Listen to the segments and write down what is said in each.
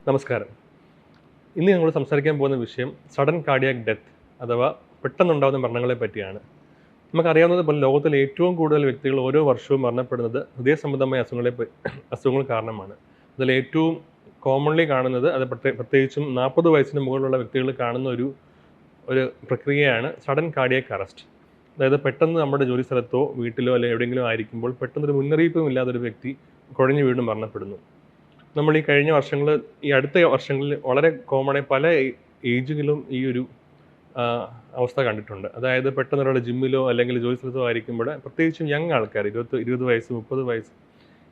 നമസ്കാരം. ഇന്ന് ഞങ്ങൾ സംസാരിക്കാൻ പോകുന്ന വിഷയം സഡൻ കാർഡിയാക് ഡെത്ത് അഥവാ പെട്ടെന്നുണ്ടാകുന്ന മരണങ്ങളെ പറ്റിയാണ്. നമുക്കറിയാവുന്നതുപോലെ ലോകത്തിലെ ഏറ്റവും കൂടുതൽ വ്യക്തികൾ ഓരോ വർഷവും മരണപ്പെടുന്നത് ഹൃദയ സംബന്ധമായ അസുഖങ്ങൾ കാരണമാണ്. അതിൽ ഏറ്റവും കോമൺലി കാണുന്നത് അത് പ്രത്യേകിച്ചും 40 വയസ്സിന് മുകളിലുള്ള വ്യക്തികൾ കാണുന്ന ഒരു പ്രക്രിയയാണ് സഡൻ കാർഡിയാക് അറസ്റ്റ്. അതായത് പെട്ടെന്ന് നമ്മുടെ ജോലി സ്ഥലത്തോ വീട്ടിലോ അല്ലെങ്കിൽ എവിടെയെങ്കിലും ആയിരിക്കുമ്പോൾ പെട്ടെന്നൊരു മുന്നറിയിപ്പും ഇല്ലാതൊരു വ്യക്തി കുഴഞ്ഞു വീണ് മരണപ്പെടുന്നു. നമ്മൾ ഈ കഴിഞ്ഞ വർഷങ്ങളിൽ ഈ അടുത്ത വർഷങ്ങളിൽ വളരെ കോമണായി പല ഏജുകളിലും ഈ ഒരു അവസ്ഥ കണ്ടിട്ടുണ്ട്. അതായത് പെട്ടെന്ന് ഒരാൾ ജിമ്മിലോ അല്ലെങ്കിൽ ജോലി സ്ഥലത്തോ ആയിരിക്കുമ്പോൾ പ്രത്യേകിച്ചും യങ് ആൾക്കാർ 20 വയസ്സ് 30 വയസ്സ്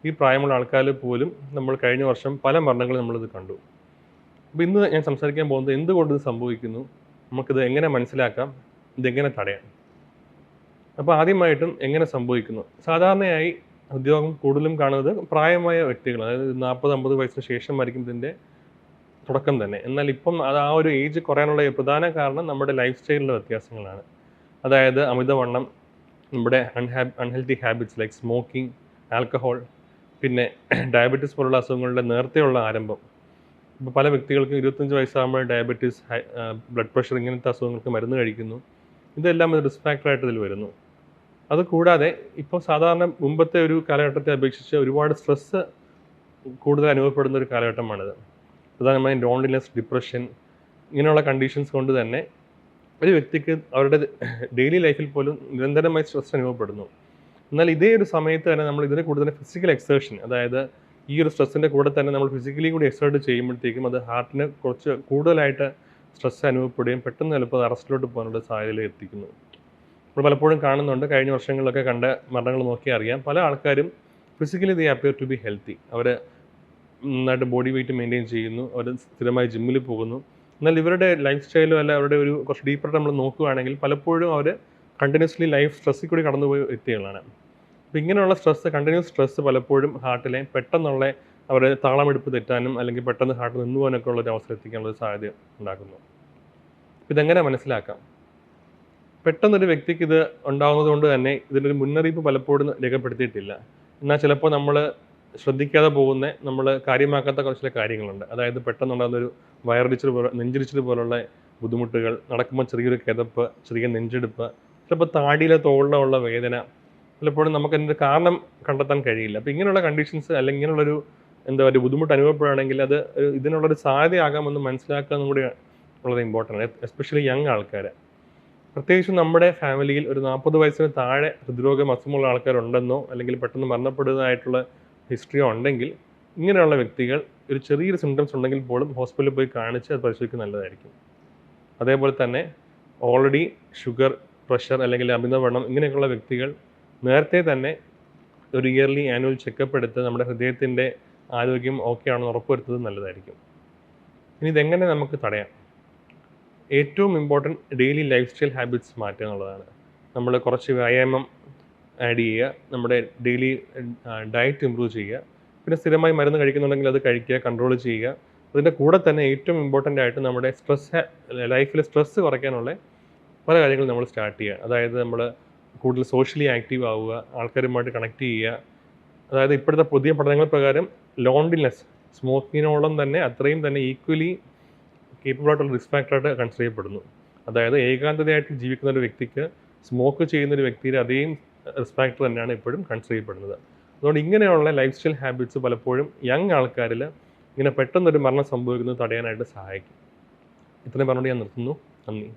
ഈ പ്രായമുള്ള ആൾക്കാരിൽ പോലും നമ്മൾ കഴിഞ്ഞ വർഷം പല മരണങ്ങൾ നമ്മളിത് കണ്ടു. അപ്പോൾ ഇന്ന് ഞാൻ സംസാരിക്കാൻ പോകുന്നത് എന്തുകൊണ്ട് ഇത് സംഭവിക്കുന്നു, നമുക്കിത് എങ്ങനെ മനസ്സിലാക്കാം, ഇതെങ്ങനെ തടയാം. അപ്പോൾ ആദ്യമായിട്ടും എങ്ങനെ സംഭവിക്കുന്നു. സാധാരണയായി ഉദ്യോഗം കൂടുതലും കാണുന്നത് പ്രായമായ വ്യക്തികൾ, അതായത് 40-50 വയസ്സിന് ശേഷമായിരിക്കും ഇതിൻ്റെ തുടക്കം തന്നെ. എന്നാൽ ഇപ്പം ആ ഒരു ഏജ് കുറയാനുള്ള പ്രധാന കാരണം നമ്മുടെ ലൈഫ് സ്റ്റൈലിലെ വ്യത്യാസങ്ങളാണ്. അതായത് അമിതവണ്ണം, നമ്മുടെ unhealthy habits like smoking, alcohol, പിന്നെ ഡയബറ്റീസ് പോലുള്ള അസുഖങ്ങളുടെ നേരത്തെയുള്ള ആരംഭം. ഇപ്പോൾ പല വ്യക്തികൾക്കും 25 വയസ്സാകുമ്പോൾ ഡയബറ്റീസ്, ബ്ലഡ് പ്രഷർ ഇങ്ങനത്തെ അസുഖങ്ങൾക്ക് മരുന്ന് കഴിക്കുന്നു. ഇതെല്ലാം ഒരു റിസ്ക് ഫാക്ടറായിട്ട് ഇതിൽ വരുന്നു. അതുകൂടാതെ ഇപ്പോൾ സാധാരണ മുമ്പത്തെ ഒരു കാലഘട്ടത്തെ അപേക്ഷിച്ച് ഒരുപാട് സ്ട്രെസ്സ് കൂടുതൽ അനുഭവപ്പെടുന്ന ഒരു കാലഘട്ടമാണിത്. പ്രധാനമായും ലോൺലിനെസ്, ഡിപ്രഷൻ ഇങ്ങനെയുള്ള കണ്ടീഷൻസ് കൊണ്ട് തന്നെ ഒരു വ്യക്തിക്ക് അവരുടെ ഡെയിലി ലൈഫിൽ പോലും നിരന്തരമായി സ്ട്രെസ് അനുഭവപ്പെടുന്നു. എന്നാൽ ഇതേ ഒരു സമയത്ത് തന്നെ നമ്മൾ ഇതിന് കൂടുതൽ ഫിസിക്കൽ എക്സേർഷൻ, അതായത് ഈ ഒരു സ്ട്രെസ്സിൻ്റെ കൂടെ തന്നെ നമ്മൾ ഫിസിക്കലി കൂടി എക്സേർട്ട് ചെയ്യുമ്പോഴത്തേക്കും അത് ഹാർട്ടിന് കുറച്ച് കൂടുതലായിട്ട് സ്ട്രെസ് അനുഭവപ്പെടുകയും പെട്ടെന്ന് ചിലപ്പോൾ അറസ്റ്റിലോട്ട് പോകാനുള്ള സാധ്യതയിൽ എത്തിക്കുന്നു. നമ്മൾ പലപ്പോഴും കാണുന്നുണ്ട്, കഴിഞ്ഞ വർഷങ്ങളിലൊക്കെ കണ്ട മരണങ്ങൾ നോക്കിയാൽ അറിയാം, പല ആൾക്കാരും physically they appear to be healthy, അവർ നന്നായിട്ട് ബോഡി വെയിറ്റ് മെയിൻറ്റെയിൻ ചെയ്യുന്നു, അവർ സ്ഥിരമായി ജിമ്മിൽ പോകുന്നു. എന്നാൽ ഇവരുടെ ലൈഫ് സ്റ്റൈലോ അല്ല അവരുടെ ഒരു കുറച്ച് ഡീപ്പറായിട്ട് നമ്മൾ നോക്കുകയാണെങ്കിൽ പലപ്പോഴും അവർ കണ്ടിന്യൂസ്ലി ലൈഫ് സ്ട്രെസ്സിൽ കൂടി കടന്നുപോയ വ്യക്തികളാണ്. അപ്പോൾ ഇങ്ങനെയുള്ള സ്ട്രെസ്, സ്ട്രെസ്സ് പലപ്പോഴും ഹാർട്ടിലെ പെട്ടെന്നുള്ള അവരെ താളമെടുപ്പ് തെറ്റാനും അല്ലെങ്കിൽ പെട്ടെന്ന് ഹാർട്ട് നിന്നു പോകാനൊക്കെ ഉള്ളൊരു അവസരം എത്തിക്കാനുള്ള സാധ്യത ഉണ്ടാക്കുന്നു. ഇതെങ്ങനെ മനസ്സിലാക്കാം? പെട്ടെന്നൊരു വ്യക്തിക്ക് ഇത് ഉണ്ടാകുന്നത് കൊണ്ട് തന്നെ ഇതിനൊരു മുന്നറിയിപ്പ് പലപ്പോഴും രേഖപ്പെടുത്തിയിട്ടില്ല. എന്നാൽ ചിലപ്പോൾ നമ്മൾ ശ്രദ്ധിക്കാതെ പോകുന്ന, നമ്മൾ കാര്യമാക്കാത്ത കുറച്ച് ചില കാര്യങ്ങളുണ്ട്. അതായത് പെട്ടെന്നുണ്ടാകുന്നൊരു നെഞ്ചിരിച്ചിൽ പോലുള്ള ബുദ്ധിമുട്ടുകൾ, നടക്കുമ്പോൾ ചെറിയൊരു കിതപ്പ്, ചെറിയ നെഞ്ചെടുപ്പ്, ചിലപ്പോൾ താടിയിലെ തോളിലുള്ള വേദന, പലപ്പോഴും നമുക്ക് അതിൻ്റെ കാരണം കണ്ടെത്താൻ കഴിയില്ല. അപ്പോൾ ഇങ്ങനെയുള്ള കണ്ടീഷൻസ് അല്ലെങ്കിൽ ഇങ്ങനെയുള്ളൊരു ഒരു ബുദ്ധിമുട്ട് അനുഭവപ്പെടുകയാണെങ്കിൽ അത് ഇതിനുള്ളൊരു സാധ്യതയാകാമെന്ന് മനസ്സിലാക്കുക കൂടി വളരെ ഇമ്പോർട്ടൻ്റ് ആണ്, എസ്പെഷ്യലി യങ് ആൾക്കാർ. പ്രത്യേകിച്ചും നമ്മുടെ ഫാമിലിയിൽ ഒരു 40 വയസ്സിന് താഴെ ഹൃദ്രോഗം അസുഖമുള്ള ആൾക്കാരുണ്ടെന്നോ അല്ലെങ്കിൽ പെട്ടെന്ന് മരണപ്പെടുന്നതായിട്ടുള്ള ഹിസ്റ്ററിയോ ഉണ്ടെങ്കിൽ ഇങ്ങനെയുള്ള വ്യക്തികൾ ഒരു ചെറിയൊരു സിംറ്റംസ് ഉണ്ടെങ്കിൽ പോലും ഹോസ്പിറ്റലിൽ പോയി കാണിച്ച് അത് പരിശോധിക്കുന്നത് നല്ലതായിരിക്കും. അതേപോലെ തന്നെ ഓൾറെഡി ഷുഗർ, പ്രഷർ അല്ലെങ്കിൽ അമിതവണ്ണം ഇങ്ങനെയൊക്കെയുള്ള വ്യക്തികൾ നേരത്തെ തന്നെ ഒരു ഇയർലി ആനുവൽ ചെക്കപ്പ് എടുത്ത് നമ്മുടെ ഹൃദയത്തിൻ്റെ ആരോഗ്യം ഓക്കെ ആണെന്ന് ഉറപ്പുവരുത്തുന്നത് നല്ലതായിരിക്കും. ഇനി ഇതെങ്ങനെ നമുക്ക് തടയാം? ഏറ്റവും important daily life style habits മാറ്റുക എന്നുള്ളതാണ്. നമ്മൾ കുറച്ച് വ്യായാമം ആഡ് ചെയ്യുക, നമ്മുടെ ഡെയിലി ഡയറ്റ് ഇമ്പ്രൂവ് ചെയ്യുക, പിന്നെ സ്ഥിരമായി മരുന്ന് കഴിക്കുന്നുണ്ടെങ്കിൽ അത് കഴിക്കുക, കൺട്രോൾ ചെയ്യുക. അതിൻ്റെ കൂടെ തന്നെ ഏറ്റവും ഇമ്പോർട്ടൻ്റ് ആയിട്ട് നമ്മുടെ ലൈഫിൽ സ്ട്രെസ്സ് കുറയ്ക്കാനുള്ള പല കാര്യങ്ങളും നമ്മൾ സ്റ്റാർട്ട് ചെയ്യുക. അതായത് നമ്മൾ കൂടുതൽ സോഷ്യലി ആക്റ്റീവ് ആവുക, ആൾക്കാരുമായിട്ട് കണക്ട് ചെയ്യുക. അതായത് ഇപ്പോഴത്തെ പുതിയ പഠനങ്ങൾ പ്രകാരം ലോൺലിനെസ് സ്മോക്കിങ്ങിനോളം തന്നെ അത്രയും തന്നെ ഈക്വലി കേപ്പബിൾ ആയിട്ടുള്ള റിസ്ക് ഫാക്ടറായിട്ട് കൺസിഡർ ചെയ്യപ്പെടുന്നു. അതായത് ഏകാന്തതയായിട്ട് ജീവിക്കുന്ന ഒരു വ്യക്തിക്ക് സ്മോക്ക് ചെയ്യുന്ന ഒരു വ്യക്തിയുടെ അതേ റിസ്ക് ഫാക്ടർ തന്നെയാണ് ഇപ്പോഴും കൺസിഡർ ചെയ്യപ്പെടുന്നത്. അതുകൊണ്ട് ഇങ്ങനെയുള്ള ലൈഫ് സ്റ്റൈൽ ഹാബിറ്റ്സ് പലപ്പോഴും യങ് ആൾക്കാരിൽ ഇങ്ങനെ പെട്ടെന്നൊരു മരണം സംഭവിക്കുന്നത് തടയാനായിട്ട് സഹായിക്കും. ഇത്രയും പറഞ്ഞുകൊണ്ട് ഞാൻ നിർത്തുന്നു. നന്ദി.